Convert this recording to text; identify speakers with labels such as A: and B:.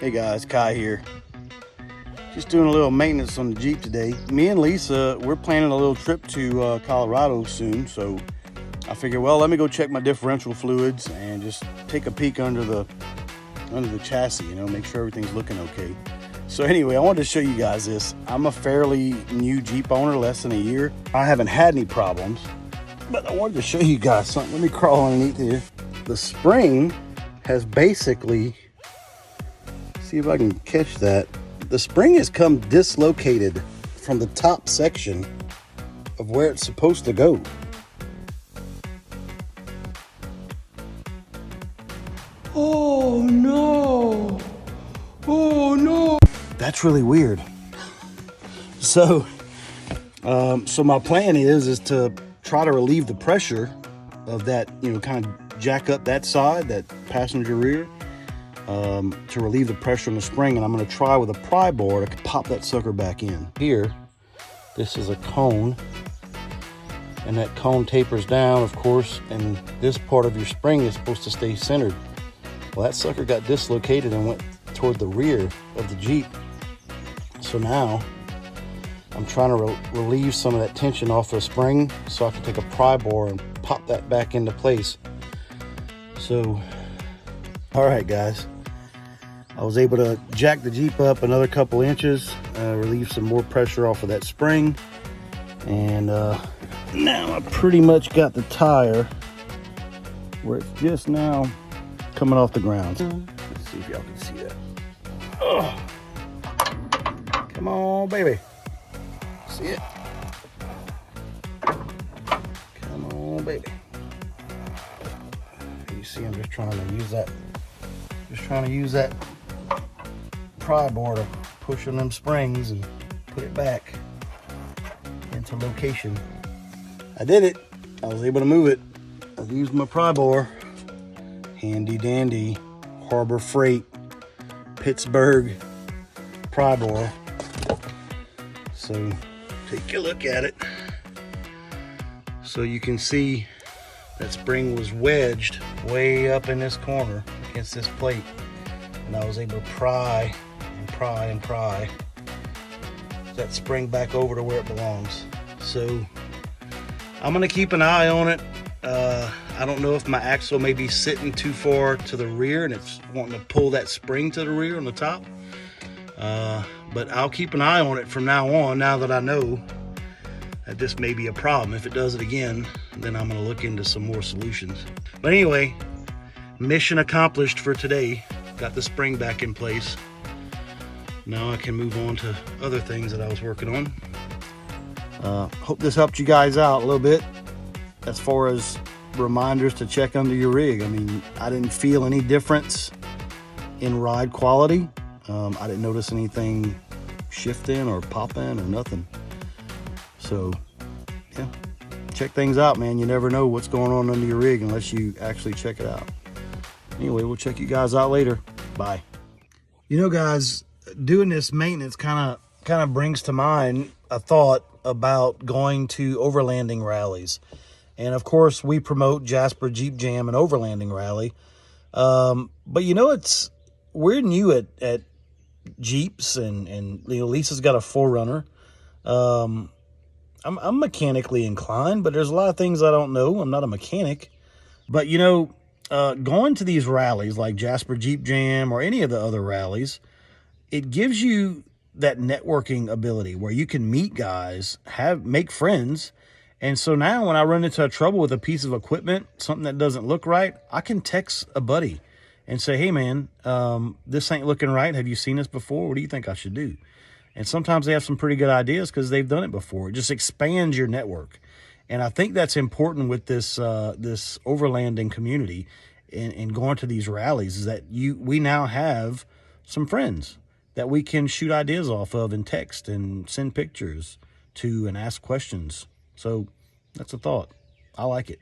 A: Hey guys, Kai here. Just doing a little maintenance on the Jeep today. Me and Lisa, we're planning a little trip to Colorado soon, so I figured, well, let me go check my differential fluids and just take a peek under the chassis, you know, make sure everything's looking okay. So anyway, I wanted to show you guys this. I'm a fairly new Jeep owner, less than a year. I haven't had any problems, but I wanted to show you guys something. Let me crawl underneath here. The spring has basically, see if I can catch that. The spring has come dislocated from the top section of where it's supposed to go. Oh no! Oh no! That's really weird. So my plan is to try to relieve the pressure of that, you know, kind of jack up that side, that passenger rear, to relieve the pressure on the spring. And I'm going to try with a pry bar to pop that sucker back in. Here, this is a cone, and that cone tapers down, of course, and this part of your spring is supposed to stay centered. Well, that sucker got dislocated and went toward the rear of the Jeep. So now I'm trying to relieve some of that tension off the spring so I can take a pry bar and pop that back into place. So, all right, guys. I was able to jack the Jeep up another couple inches, relieve some more pressure off of that spring. And now I pretty much got the tire where it's just now coming off the ground. Let's see if y'all can see that. Oh. Come on, baby. See it? Come on, baby. You see, I'm just trying to use that pry bar to push on them springs and put it back into location. I did it. I was able to move it. I've used my pry bar. Handy dandy Harbor Freight Pittsburgh pry bar. So take a look at it. So you can see that spring was wedged way up in this corner against this plate, and I was able to pry and pry and pry that spring back over to where it belongs. So I'm gonna keep an eye on it. I don't know if my axle may be sitting too far to the rear and it's wanting to pull that spring to the rear on the top. But I'll keep an eye on it from now on, now that I know that this may be a problem. If it does it again, then I'm gonna look into some more solutions. But anyway, mission accomplished for today. Got the spring back in place. Now I can move on to other things that I was working on. Hope this helped you guys out a little bit as far as reminders to check under your rig. I mean, I didn't feel any difference in ride quality. I didn't notice anything shifting or popping or nothing. So yeah, check things out, man. You never know what's going on under your rig unless you actually check it out. Anyway, we'll check you guys out later. Bye. You know, guys, doing this maintenance kind of brings to mind a thought about going to overlanding rallies. And of course, we promote Jasper Jeep Jam and overlanding rally. But you know, we're new at Jeeps, and you know, Lisa's got a 4Runner. I'm mechanically inclined, but there's a lot of things I don't know. I'm not a mechanic. But you know, going to these rallies like Jasper Jeep Jam or any of the other rallies, it gives you that networking ability where you can meet guys, make friends. And so now when I run into trouble with a piece of equipment, something that doesn't look right, I can text a buddy and say, hey man, this ain't looking right. Have you seen this before? What do you think I should do? And sometimes they have some pretty good ideas because they've done it before. It just expands your network. And I think that's important with this overlanding community and going to these rallies, is that we now have some friends that we can shoot ideas off of and text and send pictures to and ask questions. So that's a thought. I like it.